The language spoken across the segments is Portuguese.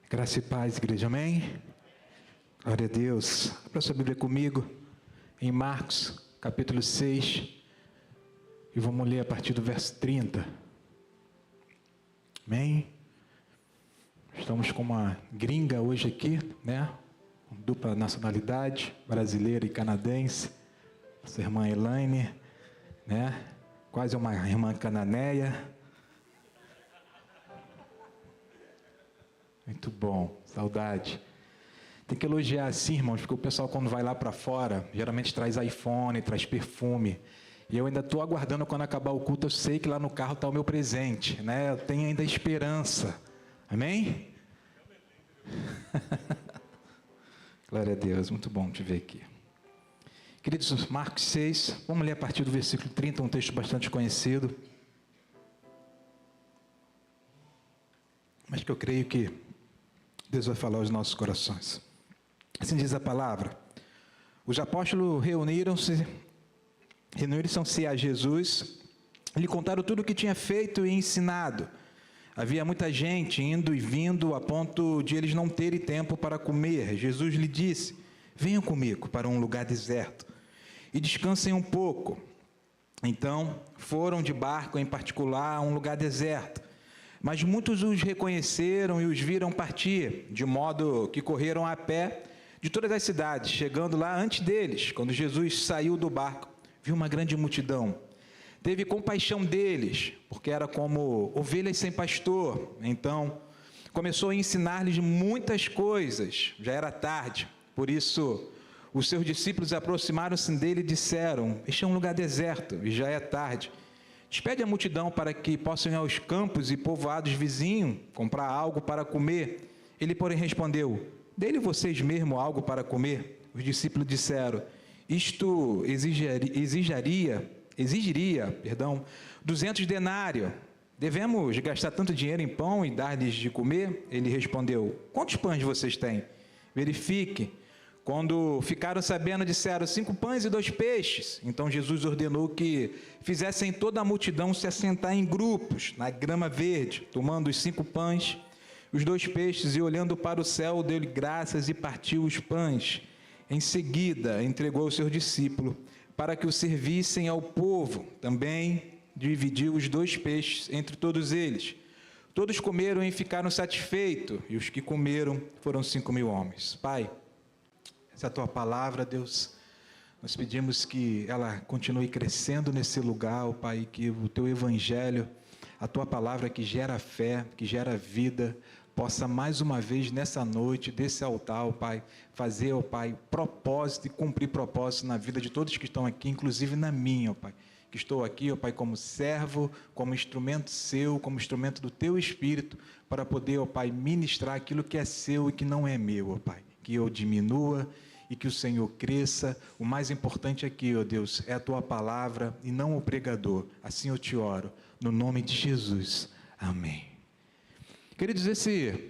Graça e paz, igreja, amém? Glória a Deus. Abra sua Bíblia comigo, em Marcos, capítulo 6, e vamos ler a partir do verso 30. Amém? Estamos com uma gringa hoje aqui, né? Com dupla nacionalidade, brasileira e canadense. Nossa irmã Elaine, né? Quase uma irmã cananeia. Muito bom, saudade. Tem que elogiar assim, irmãos, porque o pessoal quando vai lá para fora, geralmente traz iPhone, traz perfume. E eu ainda estou aguardando quando acabar o culto, eu sei que lá no carro está o meu presente, né? Eu tenho ainda esperança. Amém? Glória a Deus, muito bom te ver aqui. Queridos, Marcos 6, vamos ler a partir do versículo 30, um texto bastante conhecido. Mas que eu creio que Deus vai falar aos nossos corações. Assim diz a palavra. Os apóstolos reuniram-se a Jesus, lhe contaram tudo o que tinha feito e ensinado. Havia muita gente indo e vindo a ponto de eles não terem tempo para comer. Jesus lhe disse: venham comigo para um lugar deserto e descansem um pouco. Então foram de barco em particular a um lugar deserto. Mas muitos os reconheceram e os viram partir, de modo que correram a pé de todas as cidades, chegando lá antes deles. Quando Jesus saiu do barco, viu uma grande multidão. Teve compaixão deles, porque era como ovelhas sem pastor. Então, começou a ensinar-lhes muitas coisas. Já era tarde, por isso os seus discípulos aproximaram-se dele e disseram: este é um lugar deserto e já é tarde. Despede a multidão para que possam ir aos campos e povoados vizinhos, comprar algo para comer. Ele, porém, respondeu: dê-lhe vocês mesmo algo para comer. Os discípulos disseram: isto exigiria 200 denários. Devemos gastar tanto dinheiro em pão e dar-lhes de comer? Ele respondeu: quantos pães vocês têm? Verifique. Quando ficaram sabendo, disseram: 5 pães e 2 peixes. Então Jesus ordenou que fizessem toda a multidão se assentar em grupos, na grama verde, tomando os 5 pães, os 2 peixes, e olhando para o céu, deu-lhe graças e partiu os pães. Em seguida, entregou aos seus discípulos, para que o servissem ao povo. Também dividiu os 2 peixes entre todos eles. Todos comeram e ficaram satisfeitos, e os que comeram foram 5.000 homens. Pai, essa é a tua palavra, Deus. Nós pedimos que ela continue crescendo nesse lugar, ó Pai, que o teu evangelho, a tua palavra que gera fé, que gera vida, possa mais uma vez nessa noite, desse altar, ó Pai, fazer, ó Pai, propósito e cumprir propósito na vida de todos que estão aqui, inclusive na minha, ó Pai, que estou aqui, ó Pai, como servo, como instrumento seu, como instrumento do teu Espírito, para poder, ó Pai, ministrar aquilo que é seu e que não é meu, ó Pai, que eu diminua e que o Senhor cresça. O mais importante aqui, ó Deus, é a tua palavra e não o pregador. Assim eu te oro, no nome de Jesus. Amém. Queridos, esse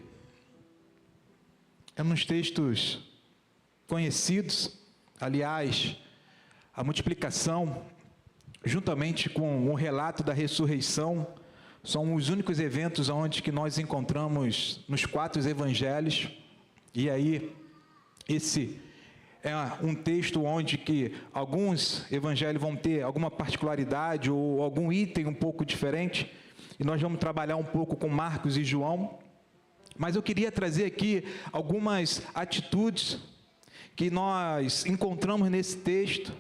é um dos textos conhecidos. Aliás, a multiplicação, juntamente com o relato da ressurreição, são os únicos eventos onde que nós encontramos nos 4 evangelhos. E aí, esse é um texto onde que alguns evangelhos vão ter alguma particularidade ou algum item um pouco diferente, e nós vamos trabalhar um pouco com Marcos e João, mas eu queria trazer aqui algumas atitudes que nós encontramos nesse texto,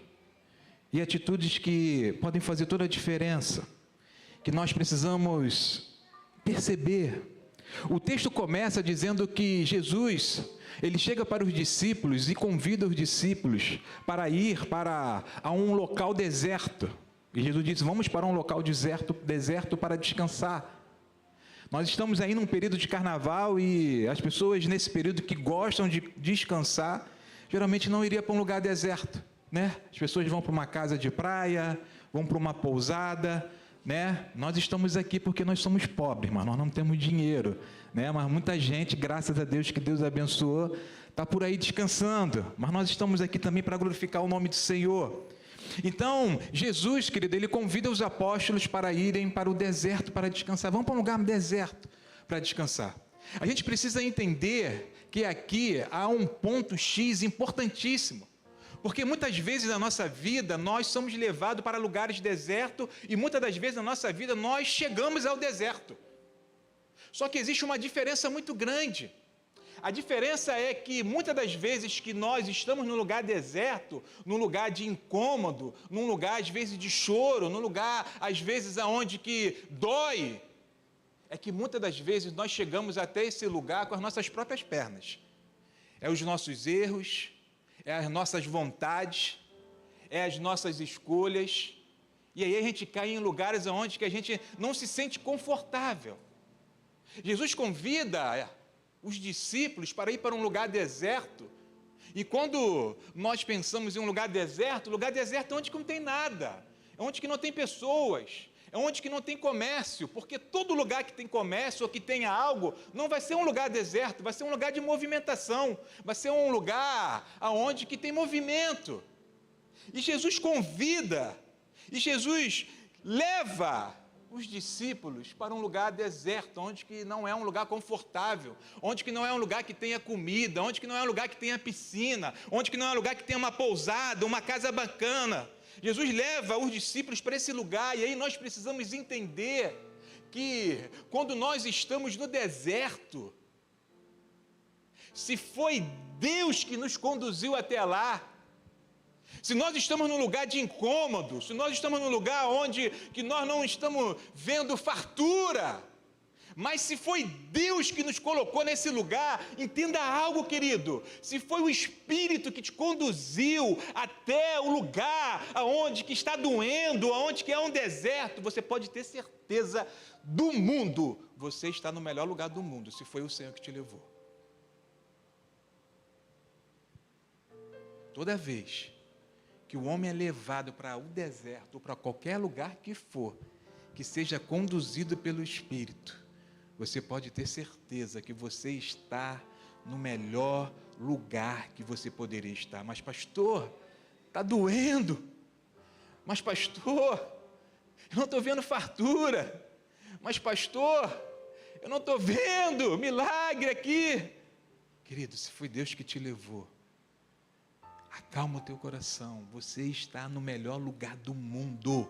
e atitudes que podem fazer toda a diferença, que nós precisamos perceber. O texto começa dizendo que Jesus, ele chega para os discípulos e convida os discípulos para ir a um local deserto. E Jesus diz: vamos para um local deserto para descansar. Nós estamos aí num período de carnaval e as pessoas nesse período que gostam de descansar, geralmente não iriam para um lugar deserto, né? As pessoas vão para uma casa de praia, vão para uma pousada, né? Nós estamos aqui porque nós somos pobres, mas nós não temos dinheiro, né? Mas muita gente, graças a Deus, que Deus abençoou, está por aí descansando, mas nós estamos aqui também para glorificar o nome do Senhor. Então, Jesus, querido, ele convida os apóstolos para irem para o deserto para descansar. Vamos para um lugar deserto para descansar. A gente precisa entender que aqui há um ponto X importantíssimo. Porque muitas vezes na nossa vida nós somos levados para lugares desertos e muitas das vezes na nossa vida nós chegamos ao deserto. Só que existe uma diferença muito grande. A diferença é que muitas das vezes que nós estamos num lugar deserto, num lugar de incômodo, num lugar às vezes de choro, num lugar às vezes aonde que dói, é que muitas das vezes nós chegamos até esse lugar com as nossas próprias pernas. É os nossos erros, é as nossas vontades, é as nossas escolhas, e aí a gente cai em lugares onde que a gente não se sente confortável. Jesus convida os discípulos para ir para um lugar deserto, e quando nós pensamos em um lugar deserto é onde que não tem nada, é onde que não tem pessoas, é onde que não tem comércio, porque todo lugar que tem comércio ou que tenha algo, não vai ser um lugar deserto, vai ser um lugar de movimentação, vai ser um lugar aonde que tem movimento. E Jesus convida, e Jesus leva os discípulos para um lugar deserto, onde que não é um lugar confortável, onde que não é um lugar que tenha comida, onde que não é um lugar que tenha piscina, onde que não é um lugar que tenha uma pousada, uma casa bacana. Jesus leva os discípulos para esse lugar, e aí nós precisamos entender que quando nós estamos no deserto, se foi Deus que nos conduziu até lá, se nós estamos num lugar de incômodo, se nós estamos num lugar onde que nós não estamos vendo fartura, mas se foi Deus que nos colocou nesse lugar, entenda algo, querido, se foi o Espírito que te conduziu até o lugar aonde que está doendo, aonde que é um deserto, você pode ter certeza do mundo, você está no melhor lugar do mundo, se foi o Senhor que te levou. Toda vez que o homem é levado para o deserto, ou para qualquer lugar que for, que seja conduzido pelo Espírito, você pode ter certeza que você está no melhor lugar que você poderia estar. Mas pastor, está doendo. Mas pastor, eu não estou vendo fartura. Mas pastor, eu não estou vendo milagre aqui. Querido, se foi Deus que te levou, acalma o teu coração, você está no melhor lugar do mundo.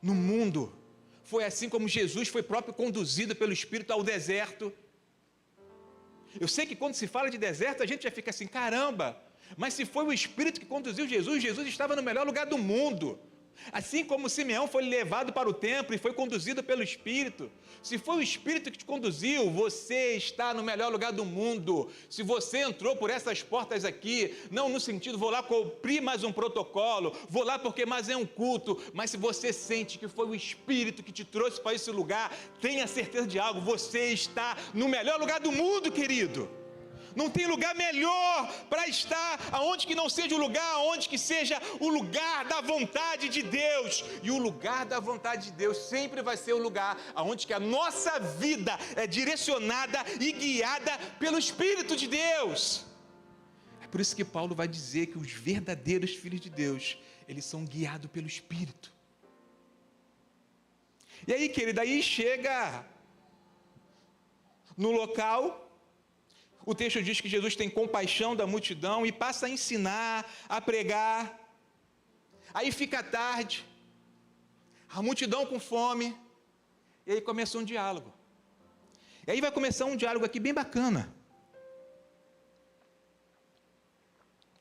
No mundo. Foi assim como Jesus foi próprio conduzido pelo Espírito ao deserto. Eu sei que quando se fala de deserto, a gente já fica assim, caramba, mas se foi o Espírito que conduziu Jesus, Jesus estava no melhor lugar do mundo. Assim como Simeão foi levado para o templo e foi conduzido pelo Espírito, se foi o Espírito que te conduziu, você está no melhor lugar do mundo. Se você entrou por essas portas aqui, não no sentido, vou lá cumprir mais um protocolo, vou lá porque mais é um culto, mas se você sente que foi o Espírito que te trouxe para esse lugar, tenha certeza de algo, você está no melhor lugar do mundo, querido. Não tem lugar melhor para estar aonde que não seja o lugar, aonde que seja o lugar da vontade de Deus. E o lugar da vontade de Deus sempre vai ser o lugar aonde que a nossa vida é direcionada e guiada pelo Espírito de Deus. É por isso que Paulo vai dizer que os verdadeiros filhos de Deus, eles são guiados pelo Espírito. E aí, querido, aí chega no local. O texto diz que Jesus tem compaixão da multidão e passa a ensinar, a pregar. Aí fica tarde, a multidão com fome, e aí começa um diálogo. E aí vai começar um diálogo aqui bem bacana,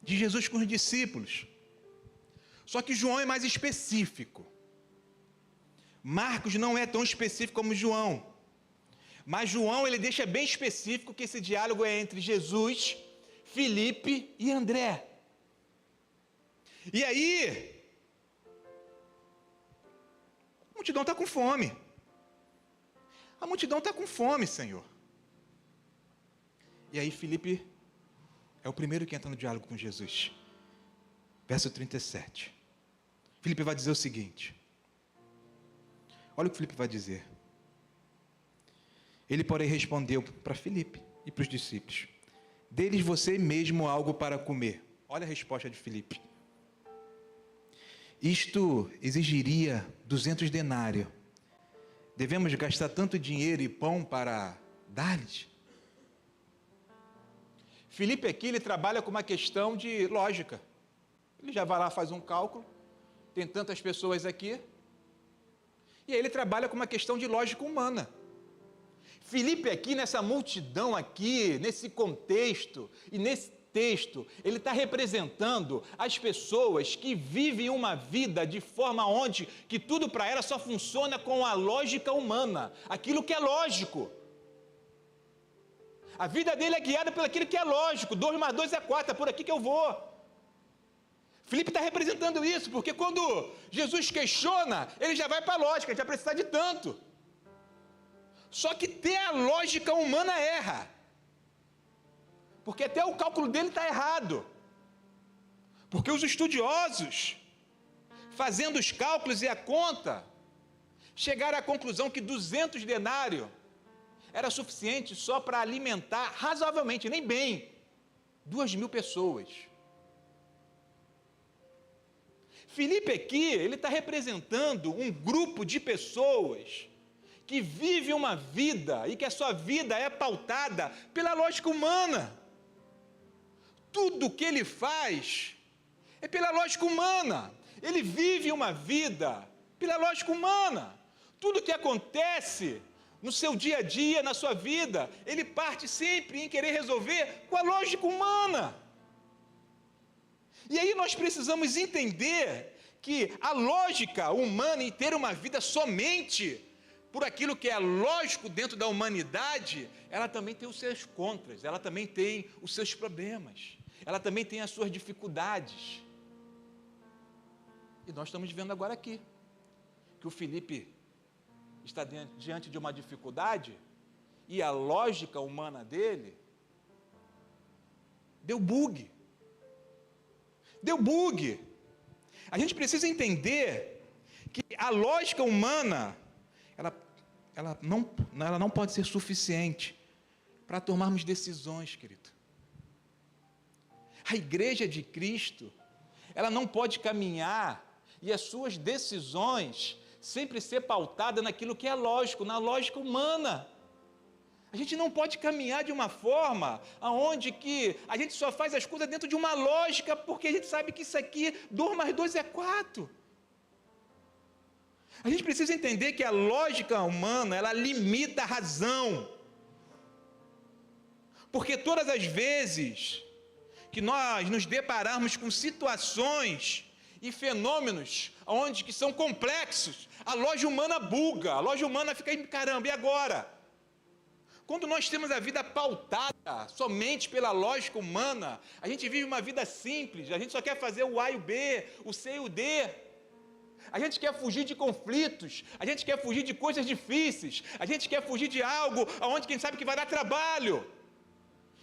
de Jesus com os discípulos. Só que João é mais específico. Marcos não é tão específico como João. Mas João, ele deixa bem específico que esse diálogo é entre Jesus, Filipe e André. E aí, a multidão está com fome. A multidão está com fome, Senhor. E aí Filipe é o primeiro que entra no diálogo com Jesus. Verso 37. Filipe vai dizer o seguinte. Olha o que Filipe vai dizer. Ele, porém, respondeu para Filipe e para os discípulos: deles você mesmo algo para comer. Olha a resposta de Filipe. Isto exigiria 200 denários. Devemos gastar tanto dinheiro e pão para Dá-lhes. Filipe aqui, ele trabalha com uma questão de lógica. Ele já vai lá, faz um cálculo, tem tantas pessoas aqui, e aí ele trabalha com uma questão de lógica humana. Filipe aqui, nessa multidão aqui, nesse contexto e nesse texto, ele está representando as pessoas que vivem uma vida de forma onde que tudo para elas só funciona com a lógica humana, aquilo que é lógico. A vida dele é guiada por aquilo que é lógico, 2 mais 2 é 4, é por aqui que eu vou. Filipe está representando isso, porque quando Jesus questiona, ele já vai para a lógica, já precisa de tanto. Só que até a lógica humana erra. Porque até o cálculo dele está errado. Porque os estudiosos, fazendo os cálculos e a conta, chegaram à conclusão que 200 denários era suficiente só para alimentar razoavelmente, nem bem, 2.000 pessoas. Filipe aqui, ele está representando um grupo de pessoas que vive uma vida e que a sua vida é pautada pela lógica humana. Tudo que ele faz é pela lógica humana. Ele vive uma vida pela lógica humana. Tudo que acontece no seu dia a dia, na sua vida, ele parte sempre em querer resolver com a lógica humana. E aí nós precisamos entender que a lógica humana em ter uma vida somente por aquilo que é lógico dentro da humanidade, ela também tem os seus contras, ela também tem os seus problemas, ela também tem as suas dificuldades. E nós estamos vendo agora aqui, que o Filipe está diante de uma dificuldade, e a lógica humana dele deu bug. Deu bug. A gente precisa entender que a lógica humana, ela não pode ser suficiente para tomarmos decisões, querido. A igreja de Cristo, ela não pode caminhar e as suas decisões sempre ser pautada naquilo que é lógico, na lógica humana. A gente não pode caminhar de uma forma aonde que a gente só faz as coisas dentro de uma lógica, porque a gente sabe que isso aqui, 2 mais 2 é 4. A gente precisa entender que a lógica humana, ela limita a razão. Porque todas as vezes que nós nos depararmos com situações e fenômenos onde que são complexos, a lógica humana buga, a lógica humana fica aí, caramba, e agora? Quando nós temos a vida pautada somente pela lógica humana, a gente vive uma vida simples, a gente só quer fazer o A e o B, o C e o D. A gente quer fugir de conflitos, a gente quer fugir de coisas difíceis, a gente quer fugir de algo onde quem sabe que vai dar trabalho,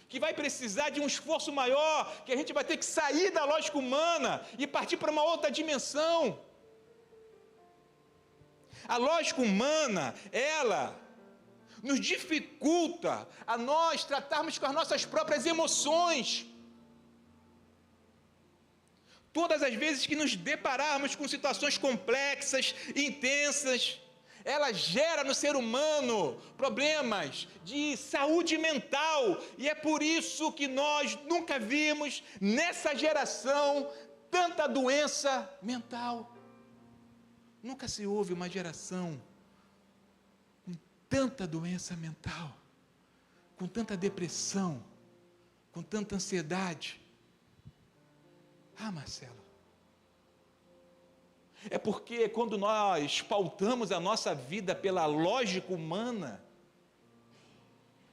que vai precisar de um esforço maior, que a gente vai ter que sair da lógica humana e partir para uma outra dimensão. A lógica humana, ela nos dificulta a nós tratarmos com as nossas próprias emoções. Todas as vezes que nos depararmos com situações complexas, intensas, ela gera no ser humano problemas de saúde mental, e é por isso que nós nunca vimos nessa geração tanta doença mental. Nunca se houve uma geração com tanta doença mental, com tanta depressão, com tanta ansiedade. Ah, Marcelo, é porque quando nós pautamos a nossa vida pela lógica humana,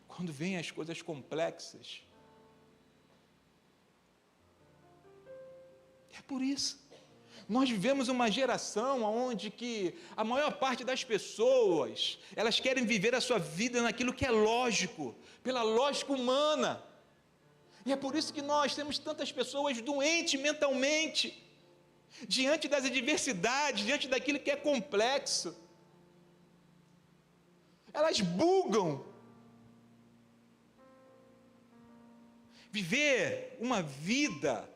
quando vêm as coisas complexas, é por isso. Nós vivemos uma geração onde que a maior parte das pessoas, elas querem viver a sua vida naquilo que é lógico, pela lógica humana. E é por isso que nós temos tantas pessoas doentes mentalmente, diante das adversidades, diante daquilo que é complexo. Elas bugam. Viver uma vida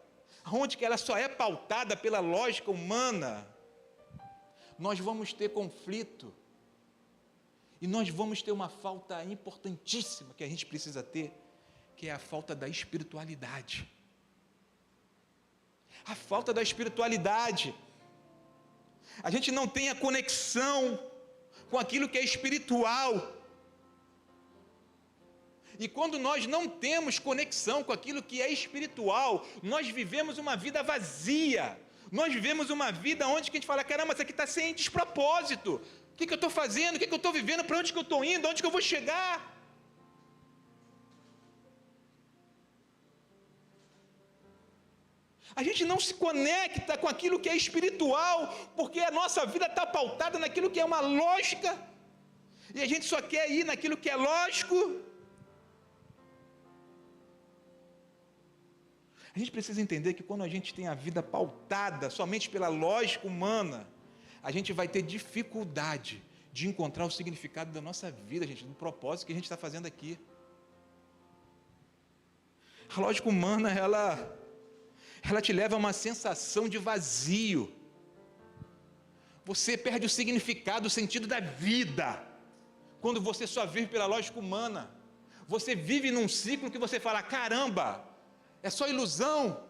onde que ela só é pautada pela lógica humana, nós vamos ter conflito. E nós vamos ter uma falta importantíssima que a gente precisa ter, que é a falta da espiritualidade. A falta da espiritualidade. A gente não tem a conexão com aquilo que é espiritual. E quando nós não temos conexão com aquilo que é espiritual, nós vivemos uma vida vazia. Nós vivemos uma vida onde a gente fala, caramba, isso aqui está sem despropósito. O que eu estou fazendo? O que eu estou vivendo? Para onde que eu estou indo? Onde que eu vou chegar? A gente não se conecta com aquilo que é espiritual, porque a nossa vida está pautada naquilo que é uma lógica, e a gente só quer ir naquilo que é lógico. A gente precisa entender que quando a gente tem a vida pautada somente pela lógica humana, a gente vai ter dificuldade de encontrar o significado da nossa vida, gente, do propósito que a gente está fazendo aqui. A lógica humana, ela te leva a uma sensação de vazio. Você perde o significado, o sentido da vida, quando você só vive pela lógica humana. Você vive num ciclo que você fala, caramba, é só ilusão.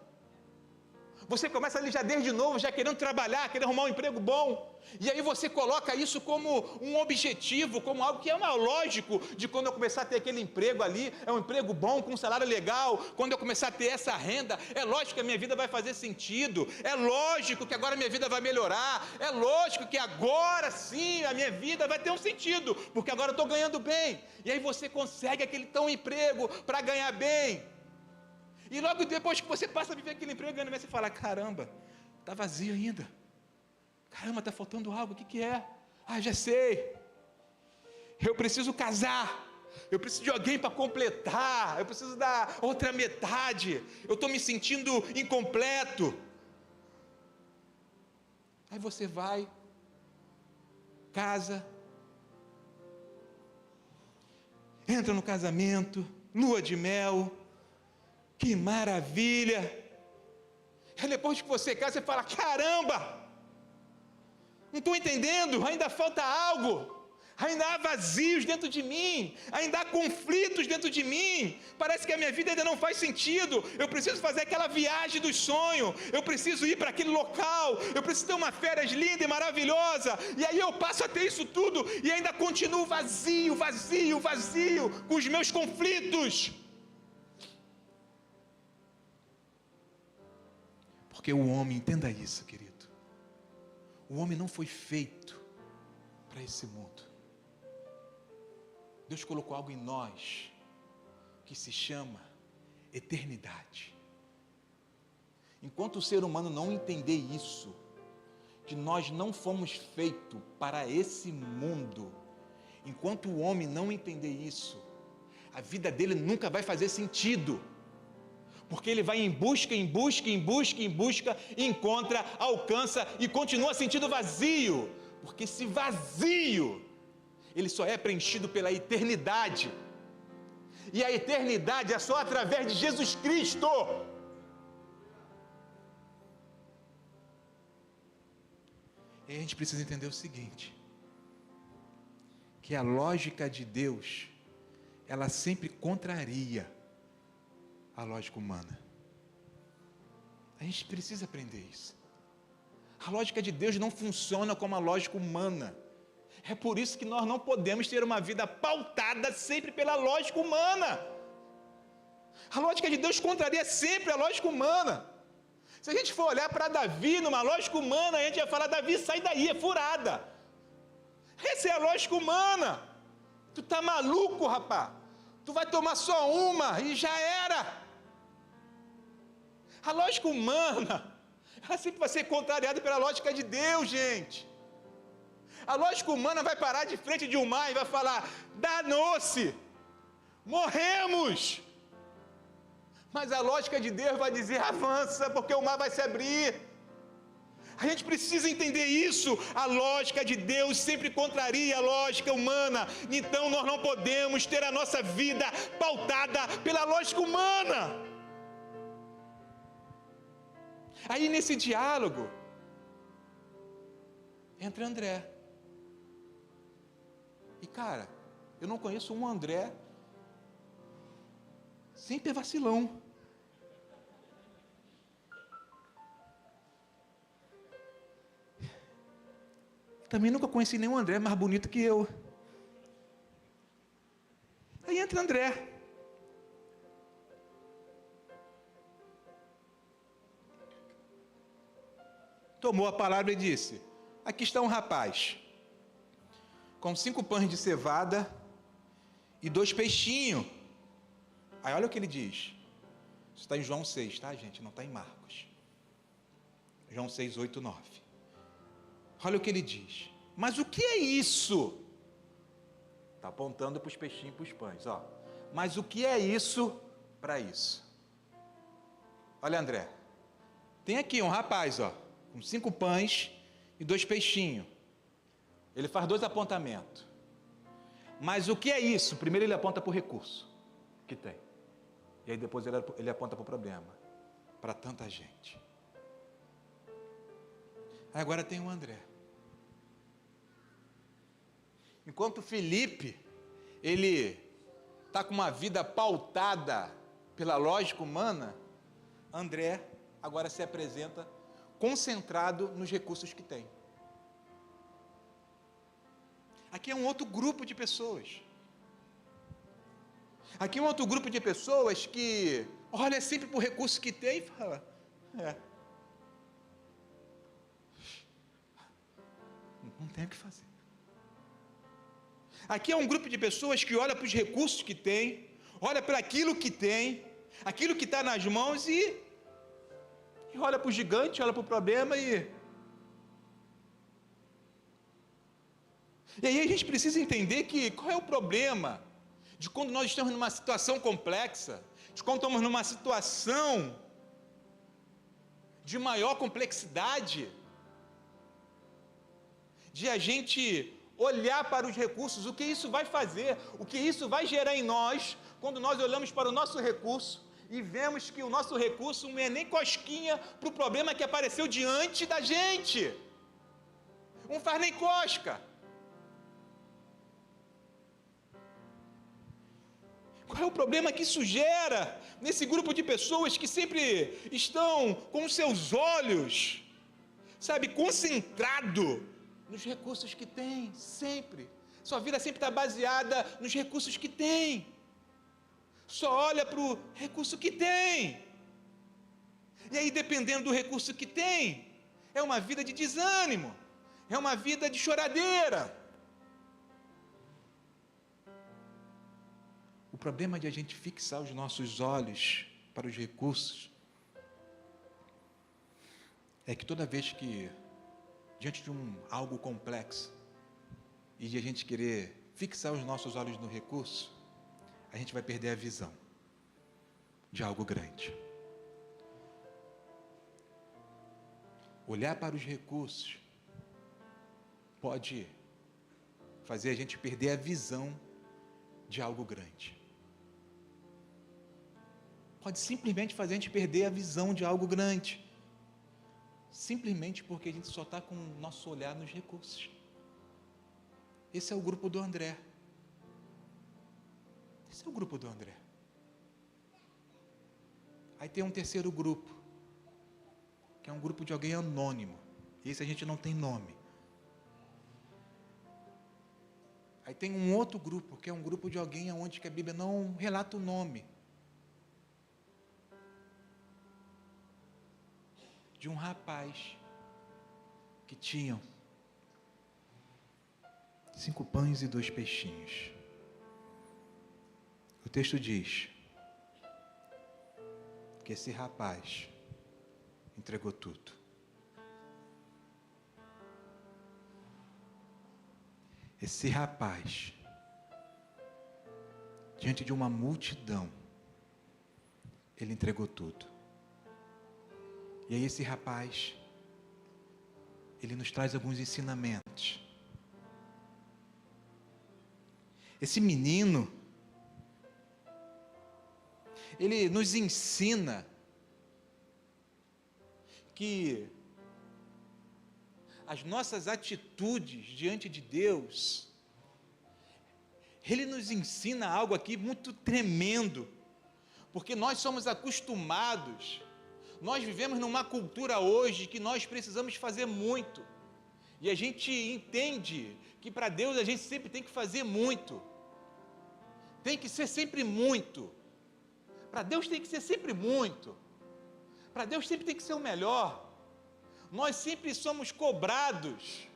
Você começa ali já desde novo, já querendo trabalhar, querendo arrumar um emprego bom. E aí você coloca isso como um objetivo, como algo que é mais lógico, de quando eu começar a ter aquele emprego ali, é um emprego bom, com um salário legal, quando eu começar a ter essa renda, é lógico que a minha vida vai fazer sentido, é lógico que agora a minha vida vai melhorar, é lógico que agora sim a minha vida vai ter um sentido, porque agora eu estou ganhando bem. E aí você consegue aquele tão emprego para ganhar bem. E logo depois que você passa a viver aquele emprego, você fala, caramba, está vazio ainda. Caramba, está faltando algo, o que é? Ah, já sei. Eu preciso casar. Eu preciso de alguém para completar. Eu preciso da outra metade. Eu estou me sentindo incompleto. Aí você vai, casa, entra no casamento, lua de mel. Que maravilha! E depois que você casa, você fala, caramba! Não estou entendendo, ainda falta algo, ainda há vazios dentro de mim, ainda há conflitos dentro de mim, parece que a minha vida ainda não faz sentido, eu preciso fazer aquela viagem dos sonhos, eu preciso ir para aquele local, eu preciso ter uma férias linda e maravilhosa, e aí eu passo a ter isso tudo, e ainda continuo vazio, com os meus conflitos. Porque o homem, entenda isso, querido, o homem não foi feito para esse mundo. Deus colocou algo em nós que se chama eternidade. Enquanto o ser humano não entender isso, que nós não fomos feitos para esse mundo, enquanto o homem não entender isso, a vida dele nunca vai fazer sentido. Porque ele vai em busca, encontra, alcança e continua sentindo vazio. Porque esse vazio, ele só é preenchido pela eternidade. E a eternidade é só através de Jesus Cristo. E a gente precisa entender o seguinte, que a lógica de Deus, ela sempre contraria a lógica humana. A gente precisa aprender isso. A lógica de Deus não funciona como a lógica humana. É por isso que nós não podemos ter uma vida pautada sempre pela lógica humana. A lógica de Deus contraria sempre a lógica humana. Se a gente for olhar para Davi numa lógica humana, a gente vai falar, Davi, sai daí, é furada. Essa é a lógica humana. Tu tá maluco, rapaz? Tu vai tomar só uma e já era. A lógica humana, ela sempre vai ser contrariada pela lógica de Deus, gente. A lógica humana vai parar de frente de um mar e vai falar, danou-se, morremos. Mas a lógica de Deus vai dizer, avança, porque o mar vai se abrir. A gente precisa entender isso. A lógica de Deus sempre contraria a lógica humana. Então nós não podemos ter a nossa vida pautada pela lógica humana. Aí nesse diálogo, entra André. E cara, eu não conheço um André sem ter vacilão. Também nunca conheci nenhum André mais bonito que eu. Aí entra André. Tomou a palavra e disse: aqui está um rapaz, com 5 pães de cevada e 2 peixinhos. Aí olha o que ele diz. Isso está em João 6, tá, gente? Não está em Marcos. João 6, 8, 9. Olha o que ele diz. Mas o que é isso? Está apontando para os peixinhos e para os pães, ó. Mas o que é isso para isso? Olha, André. Tem aqui um rapaz, ó, com 5 pães e 2 peixinhos. Ele faz 2 apontamentos. Mas o que é isso? Primeiro ele aponta para o recurso que tem. E aí depois ele aponta para o problema. Para tanta gente. Aí agora tem o André. Enquanto Felipe, ele está com uma vida pautada pela lógica humana, André agora se apresenta concentrado nos recursos que tem. Aqui é um outro grupo de pessoas. Aqui é um outro grupo de pessoas que olha sempre para o recurso que tem e fala, não tem o que fazer. Aqui é um grupo de pessoas que olha para os recursos que tem, olha para aquilo que tem, aquilo que está nas mãos e olha para o gigante, olha para o problema e aí a gente precisa entender que qual é o problema de quando nós estamos numa situação complexa, de quando estamos numa situação de maior complexidade, de a gente olhar para os recursos, o que isso vai fazer, o que isso vai gerar em nós, quando nós olhamos para o nosso recurso e vemos que o nosso recurso não é nem cosquinha para o problema que apareceu diante da gente, não faz nem cosca. Qual é o problema que isso gera nesse grupo de pessoas que sempre estão com os seus olhos, sabe, concentrado nos recursos que tem, sempre. Sua vida sempre está baseada nos recursos que tem. Só olha para o recurso que tem. E aí, dependendo do recurso que tem, é uma vida de desânimo, é uma vida de choradeira. O problema de a gente fixar os nossos olhos para os recursos é que toda vez que diante de algo complexo e de a gente querer fixar os nossos olhos no recurso, a gente vai perder a visão de algo grande. Olhar para os recursos pode fazer a gente perder a visão de algo grande. Pode simplesmente fazer a gente perder a visão de algo grande. Simplesmente porque a gente só está com o nosso olhar nos recursos. Esse é o grupo do André. Esse é o grupo do André. Aí tem um terceiro grupo, que é um grupo de alguém anônimo. Esse a gente não tem nome. Aí tem um outro grupo, que é um grupo de alguém onde que a Bíblia não relata o nome. De um rapaz que tinha 5 pães e 2 peixinhos. O texto diz que esse rapaz entregou tudo. Esse rapaz, diante de uma multidão, ele entregou tudo. E aí esse rapaz, ele nos traz alguns ensinamentos. Esse menino, ele nos ensina que as nossas atitudes diante de Deus, ele nos ensina algo aqui muito tremendo, porque nós somos acostumados, nós vivemos numa cultura hoje que nós precisamos fazer muito, e a gente entende que para Deus a gente sempre tem que fazer muito, tem que ser sempre muito, para Deus tem que ser sempre muito, para Deus sempre tem que ser o melhor. Nós sempre somos cobrados,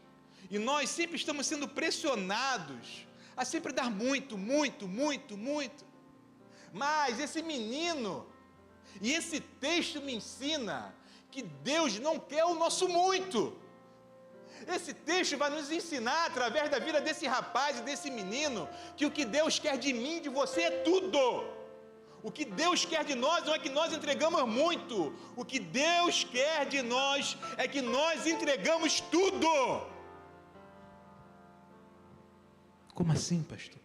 e nós sempre estamos sendo pressionados a sempre dar muito, muito, muito, muito. Mas esse menino, e esse texto me ensina que Deus não quer o nosso muito. Esse texto vai nos ensinar, através da vida desse rapaz e desse menino, que o que Deus quer de mim e de você é tudo. O que Deus quer de nós não é que nós entregamos muito. O que Deus quer de nós é que nós entregamos tudo. Como assim, pastor?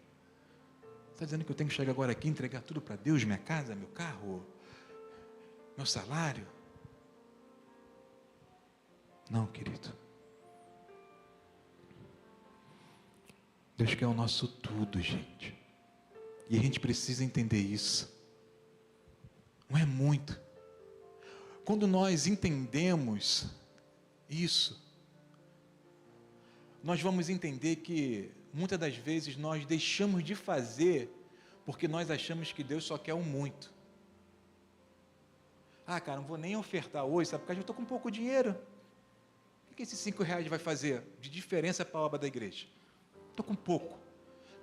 Está dizendo que eu tenho que chegar agora aqui e entregar tudo para Deus? Minha casa, meu carro, meu salário? Não, querido. Deus quer o nosso tudo, gente. E a gente precisa entender isso. Não é muito. Quando nós entendemos isso, nós vamos entender que muitas das vezes nós deixamos de fazer porque nós achamos que Deus só quer o muito. Ah, cara, não vou nem ofertar hoje, sabe? Porque eu estou com pouco dinheiro. O que esses R$5 vai fazer de diferença para a obra da igreja? Estou com pouco.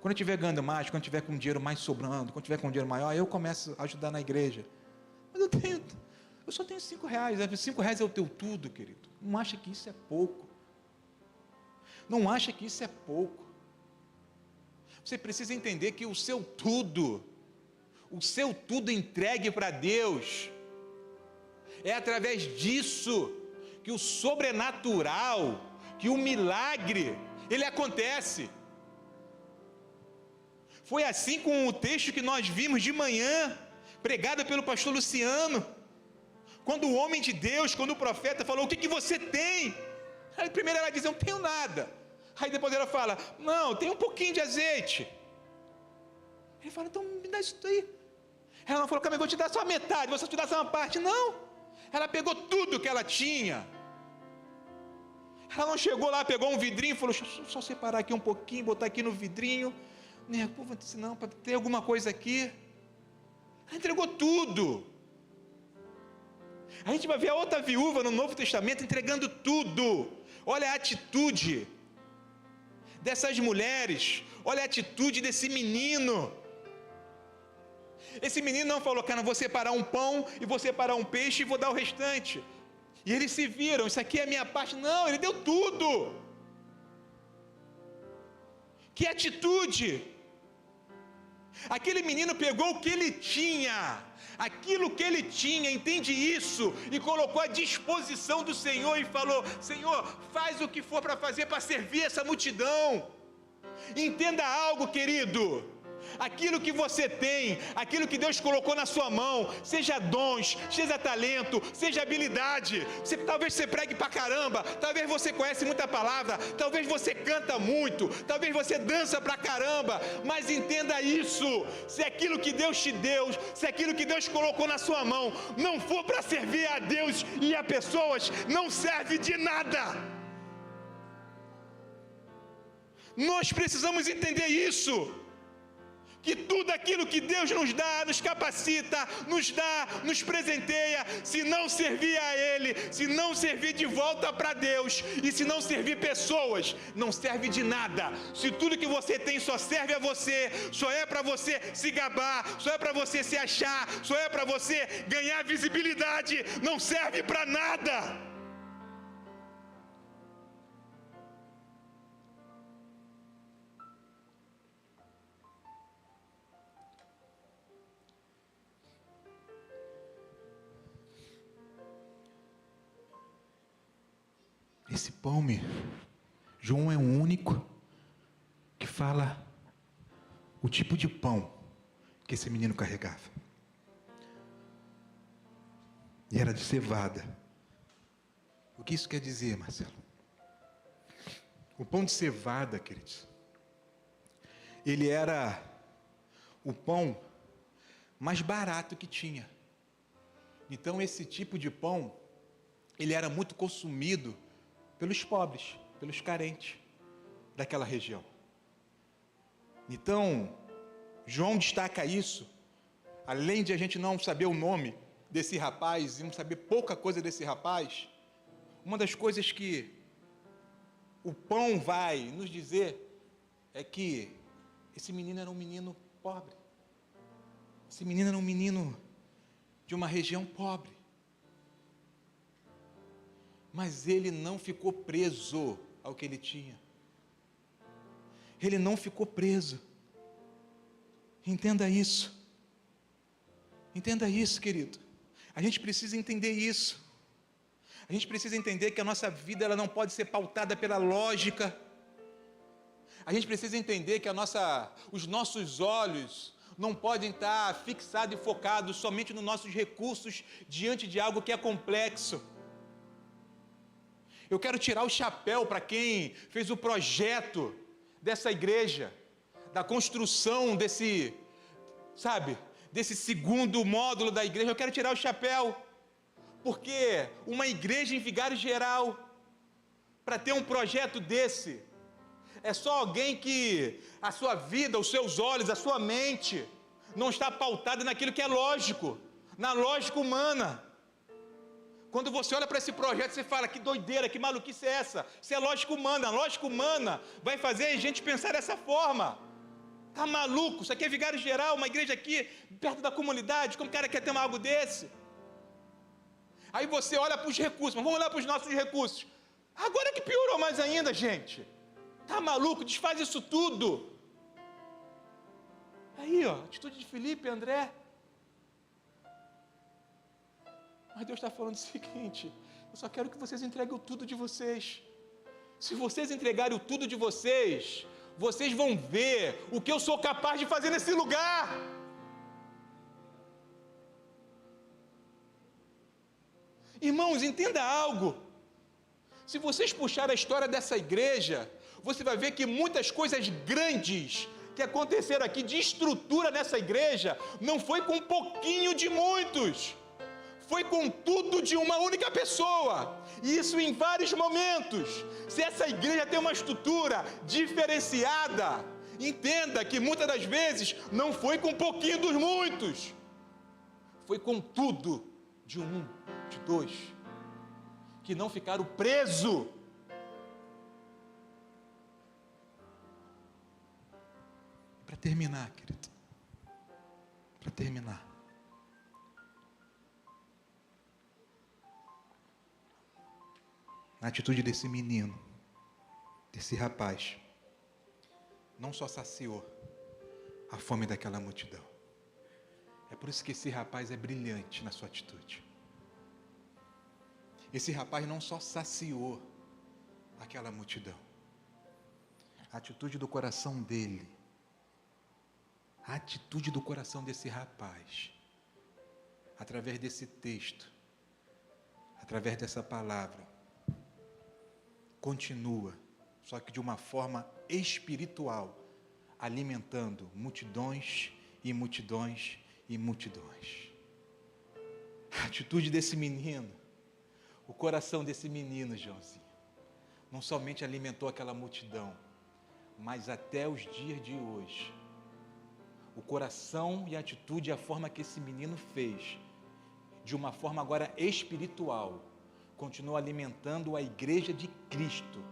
Quando eu estiver ganhando mais, quando eu estiver com dinheiro mais sobrando, quando eu estiver com dinheiro maior, eu começo a ajudar na igreja. Mas eu só tenho R$5. R$5 é o teu tudo, querido. Não acha que isso é pouco. Não acha que isso é pouco. Você precisa entender que o seu tudo entregue para Deus, é através disso que o sobrenatural, que o milagre, ele acontece. Foi assim com o texto que nós vimos de manhã, pregado pelo pastor Luciano, quando o homem de Deus, quando o profeta falou, o que você tem? Aí primeiro ela diz, eu não tenho nada. Aí depois ela fala, não, tem um pouquinho de azeite. Ele fala, então me dá isso aí. Ela não falou, eu vou te dar só a metade, vou só te dar só uma parte. Não, ela pegou tudo que ela tinha. Ela não chegou lá, pegou um vidrinho e falou, deixa eu só separar aqui um pouquinho, botar aqui no vidrinho. Não, para ter alguma coisa aqui. Ela entregou tudo. A gente vai ver a outra viúva no Novo Testamento entregando tudo. Olha a atitude dessas mulheres, olha a atitude desse menino. Esse menino não falou, cara, vou separar um pão e vou separar um peixe e vou dar o restante. E eles se viram, isso aqui é a minha parte. Não, ele deu tudo. Que atitude! Aquele menino pegou o que ele tinha, aquilo que ele tinha, entende isso, e colocou à disposição do Senhor e falou, Senhor, faz o que for para fazer para servir essa multidão. Entenda algo, querido, aquilo que você tem, aquilo que Deus colocou na sua mão, seja dons, seja talento, seja habilidade, talvez você pregue pra caramba, talvez você conhece muita palavra, talvez você canta muito, talvez você dança pra caramba, mas entenda isso, se aquilo que Deus te deu, se aquilo que Deus colocou na sua mão, não for para servir a Deus e a pessoas, não serve de nada. Nós precisamos entender isso, que tudo aquilo que Deus nos dá, nos capacita, nos dá, nos presenteia, se não servir a Ele, se não servir de volta para Deus, e se não servir pessoas, não serve de nada. Se tudo que você tem só serve a você, só é para você se gabar, só é para você se achar, só é para você ganhar visibilidade, não serve para nada. Esse pão, João é o único que fala o tipo de pão que esse menino carregava. E era de cevada. O que isso quer dizer, Marcelo? O pão de cevada, queridos, ele era o pão mais barato que tinha. Então esse tipo de pão, ele era muito consumido pelos pobres, pelos carentes daquela região. Então, João destaca isso, além de a gente não saber o nome desse rapaz, e não saber pouca coisa desse rapaz, uma das coisas que o pão vai nos dizer é que esse menino era um menino pobre. Esse menino era um menino de uma região pobre. Mas ele não ficou preso ao que ele tinha. Ele não ficou preso. Entenda isso. Entenda isso, querido. A gente precisa entender isso. A gente precisa entender que a nossa vida ela não pode ser pautada pela lógica. A gente precisa entender que os nossos olhos não podem estar fixados e focados somente nos nossos recursos diante de algo que é complexo. Eu quero tirar o chapéu para quem fez o projeto dessa igreja, da construção desse segundo módulo da igreja. Eu quero tirar o chapéu, porque uma igreja em Vigário Geral, para ter um projeto desse, é só alguém que a sua vida, os seus olhos, a sua mente não está pautada naquilo que é lógico, na lógica humana. Quando você olha para esse projeto, você fala, que doideira, que maluquice é essa? Isso é lógica humana. A lógica humana vai fazer a gente pensar dessa forma. Está maluco? Isso aqui é Vigário Geral, uma igreja aqui, perto da comunidade, como o cara quer ter algo desse? Aí você olha para os recursos, mas vamos olhar para os nossos recursos. Agora que piorou mais ainda, gente. Está maluco? Desfaz isso tudo. Aí, atitude de Felipe, André. Mas Deus está falando o seguinte: eu só quero que vocês entreguem o tudo de vocês. Se vocês entregarem o tudo de vocês, vocês vão ver o que eu sou capaz de fazer nesse lugar. Irmãos, entenda algo. Se vocês puxarem a história dessa igreja, você vai ver que muitas coisas grandes que aconteceram aqui de estrutura nessa igreja, não foi com um pouquinho de muitos, foi com tudo de uma única pessoa, e isso em vários momentos. Se essa igreja tem uma estrutura diferenciada, entenda que muitas das vezes não foi com um pouquinho dos muitos, foi com tudo de um, de dois, que não ficaram presos. Para terminar, querido, para terminar, a atitude desse menino, desse rapaz, não só saciou a fome daquela multidão. É por isso que esse rapaz é brilhante na sua atitude. Esse rapaz não só saciou aquela multidão, a atitude do coração dele, a atitude do coração desse rapaz, através desse texto, através dessa palavra, continua, só que de uma forma espiritual, alimentando multidões e multidões e multidões. A atitude desse menino, o coração desse menino, Joãozinho, não somente alimentou aquela multidão, mas até os dias de hoje, o coração e a atitude e a forma que esse menino fez, de uma forma agora espiritual, continua alimentando a igreja de Cristo,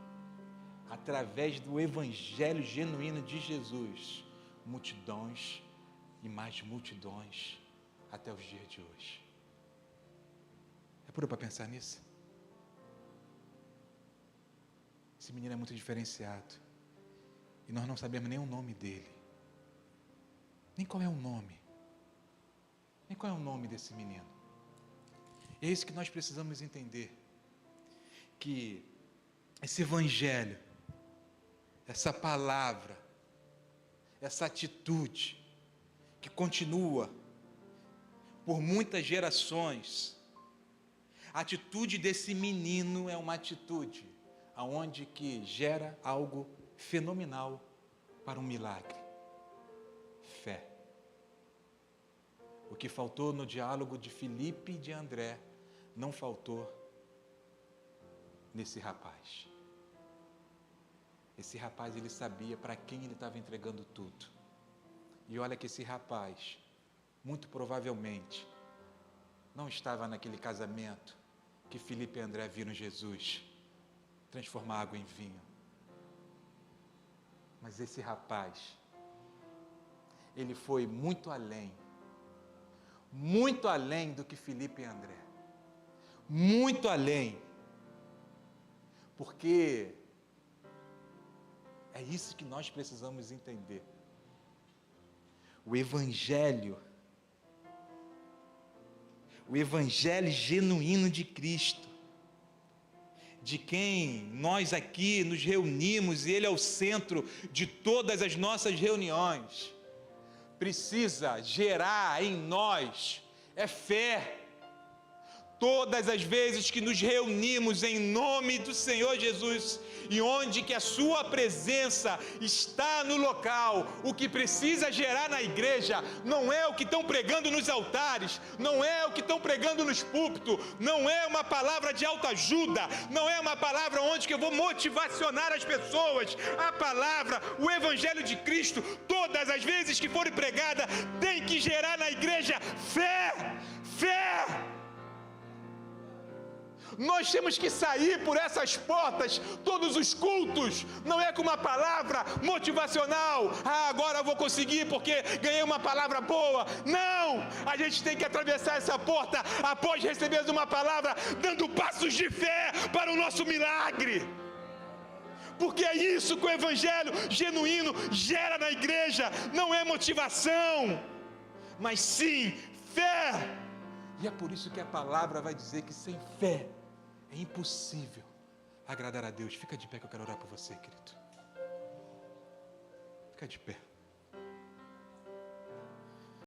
através do evangelho genuíno de Jesus, multidões e mais multidões, até os dias de hoje. É puro para pensar nisso? Esse menino é muito diferenciado, e nós não sabemos nem o nome dele, nem qual é o nome, nem qual é o nome desse menino. E é isso que nós precisamos entender, que esse evangelho, essa palavra, essa atitude, que continua por muitas gerações, a atitude desse menino é uma atitude aonde que gera algo fenomenal para um milagre. O que faltou no diálogo de Filipe e de André, não faltou nesse rapaz. Esse rapaz, ele sabia para quem ele estava entregando tudo. E olha que esse rapaz, muito provavelmente, não estava naquele casamento que Filipe e André viram Jesus transformar água em vinho. Mas esse rapaz, ele foi muito além do que Filipe e André. Muito além. Porque é isso que nós precisamos entender. O Evangelho genuíno de Cristo, de quem nós aqui nos reunimos, e Ele é o centro de todas as nossas reuniões, precisa gerar em nós fé. Todas as vezes que nos reunimos em nome do Senhor Jesus, e onde que a sua presença está no local, o que precisa gerar na igreja não é o que estão pregando nos altares, não é o que estão pregando nos púlpitos, não é uma palavra de autoajuda, não é uma palavra onde que eu vou motivacionar as pessoas. A palavra, o Evangelho de Cristo, todas as vezes que forem pregada, tem que gerar na igreja fé. Nós temos que sair por essas portas, todos os cultos, não é com uma palavra motivacional, agora eu vou conseguir porque ganhei uma palavra boa. Não, a gente tem que atravessar essa porta após receber uma palavra, dando passos de fé para o nosso milagre. Porque é isso que o Evangelho genuíno gera na igreja, não é motivação, mas sim fé. E é por isso que a palavra vai dizer que sem fé é impossível agradar a Deus. Fica de pé que eu quero orar por você, querido. Fica de pé.